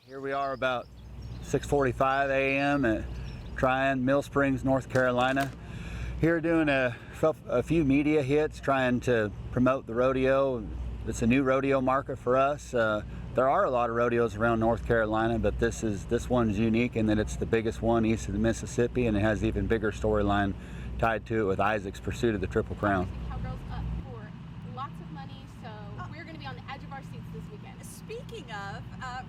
Here we are about 6:45 a.m. at Tryon, Mill Springs, North Carolina. Here doing a few media hits, trying to promote the rodeo. It's a new rodeo market for us. There are a lot of rodeos around North Carolina, but this one's unique in that it's the biggest one east of the Mississippi, and it has even bigger storyline tied to it with Isaac's pursuit of the Triple Crown. Cowgirls up for lots of money, so we're going to be on the edge of our seats this weekend. Speaking of,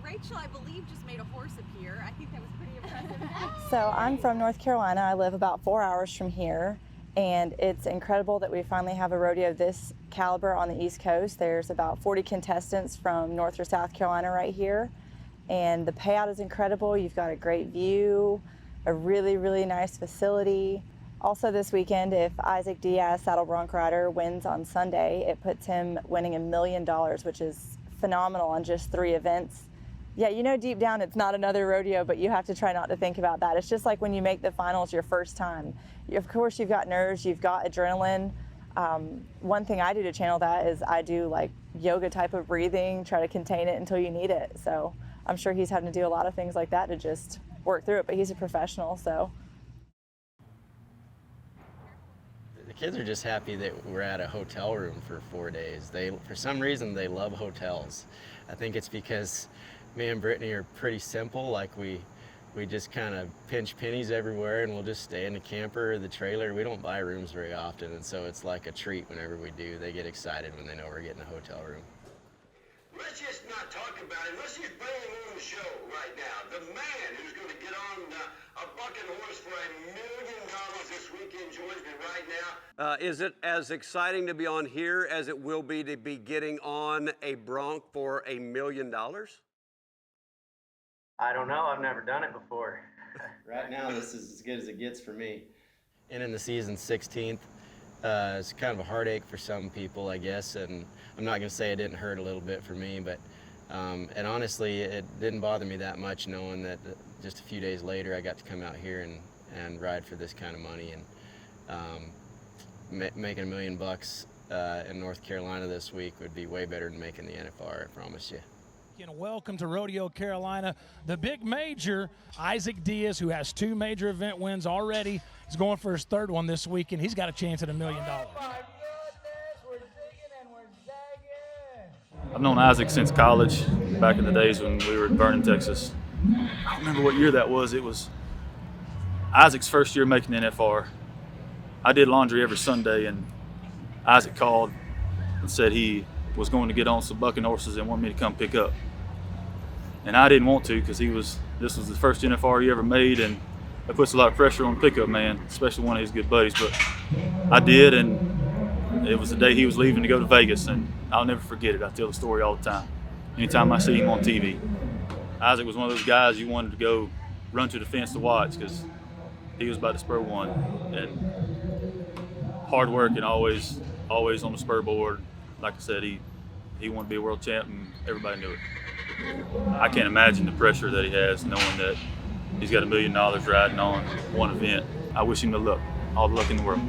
Rachel, I believe, just made a horse appear. I think that was pretty impressive. So I'm from North Carolina. I live about 4 hours from here, and it's incredible that we finally have a rodeo of this caliber on the East Coast. There's about 40 contestants from North or South Carolina right here, and the payout is incredible. You've got a great view, a really, really nice facility. Also this weekend, if Isaac Diaz, saddle bronc rider, wins on Sunday, it puts him winning $1 million, which is phenomenal on just 3 events. Yeah, you know deep down it's not another rodeo, but you have to try not to think about that. It's just like when you make the finals your first time. Of course you've got nerves, you've got adrenaline. One thing I do to channel that is I do like yoga type of breathing, try to contain it until you need it. So I'm sure he's having to do a lot of things like that to just work through it, but he's a professional, so. The kids are just happy that we're at a hotel room for 4 days. For some reason, they love hotels. I think it's because me and Brittany are pretty simple. Like we just kind of pinch pennies everywhere, and we'll just stay in the camper or the trailer. We don't buy rooms very often, and so it's like a treat whenever we do. They get excited when they know we're getting a hotel room. Let's just not talk about it. Let's just bring him on the show right now. The man who's going to get on a bucking horse for $1 million this weekend joins me right now. Is it as exciting to be on here as it will be to be getting on a bronc for $1 million? I don't know. I've never done it before. Right now, this is as good as it gets for me. And in the season 16th, it's kind of a heartache for some people, I guess, and I'm not going to say it didn't hurt a little bit for me, but and honestly, it didn't bother me that much knowing that just a few days later I got to come out here and ride for this kind of money, and making $1 million in North Carolina this week would be way better than making the NFR, I promise you. And welcome to Rodeo Carolina, the big major. Isaac Diaz, who has 2 major event wins already, is going for his 3rd one this week, and he's got a chance at $1 million. Oh my goodness, we're digging and we're zagging. I've known Isaac since college, back in the days when we were in Vernon, Texas. I don't remember what year that was. It was Isaac's first year making the NFR. I did laundry every Sunday, and Isaac called and said he was going to get on some bucking horses and wanted me to come pick up. And I didn't want to because this was the first NFR he ever made, and it puts a lot of pressure on the pickup man, especially one of his good buddies. But I did, and it was the day he was leaving to go to Vegas, and I'll never forget it. I tell the story all the time, anytime I see him on TV. Isaac was one of those guys you wanted to go run to the fence to watch because he was about to spur one, and hard work and always on the spur board. Like I said, he wanted to be a world champ, and everybody knew it. I can't imagine the pressure that he has knowing that he's got $1 million riding on one event. I wish him the luck, all the luck in the world.